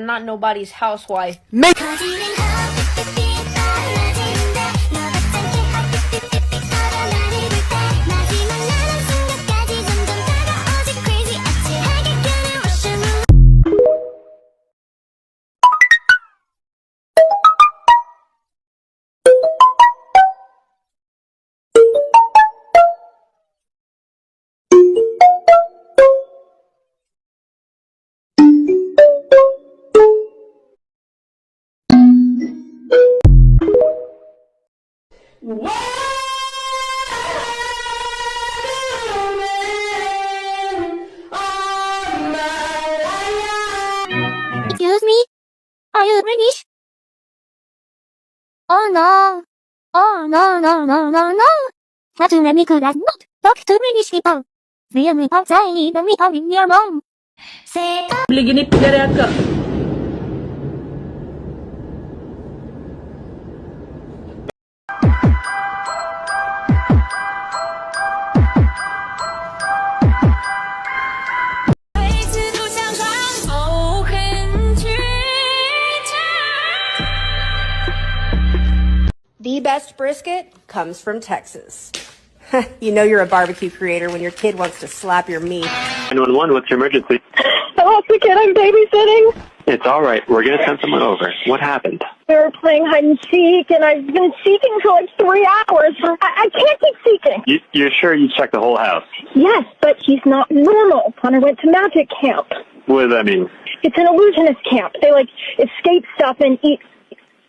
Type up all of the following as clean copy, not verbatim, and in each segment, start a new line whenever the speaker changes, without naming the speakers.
not nobody's housewife.
Make
Excuse me? Are you British? Oh no. Oh no. Catching me could not talk to British people. Feel me outside the me in your mom. Say
Beli gini dari Aka.
The best brisket comes from Texas. You know you're a barbecue creator when your kid wants to slap your meat.
911, what's your emergency?
I lost the kid I'm babysitting.
It's all right. We're going to send someone over. What happened?
We were playing hide and seek, and I've been seeking for like 3 hours. I can't keep seeking.
You're sure you checked the whole house?
Yes, but he's not normal. Connor went to magic camp.
What does that mean?
It's an illusionist camp. They like escape stuff and eat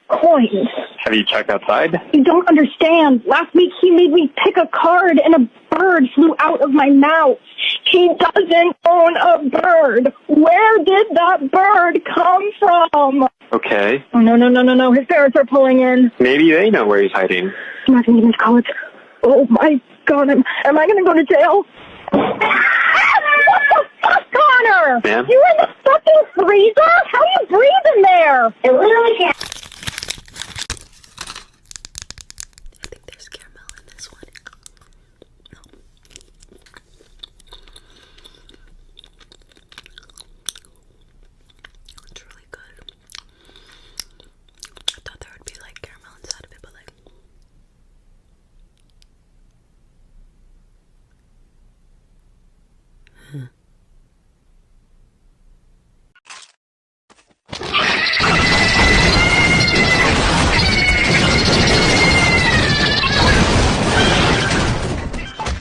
coins.
Have you checked outside?
You don't understand. Last week he made me pick a card and a bird flew out of my mouth. He doesn't own a bird. Where did that bird come from?
Okay.
Oh, no. His parents are pulling in.
Maybe they know where he's hiding.
I'm not going to get into college. Oh, my God. Am I going to go to jail? What the fuck, Connor?
Ma'am?
You in the fucking freezer? How do you breathe in there? It literally can't.
I think there's caramel in this one. No. It's really good. I thought there would be like caramel inside of it, but like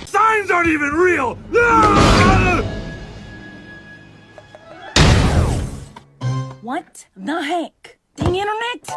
Signs aren't even real!
What the heck? Dang internet!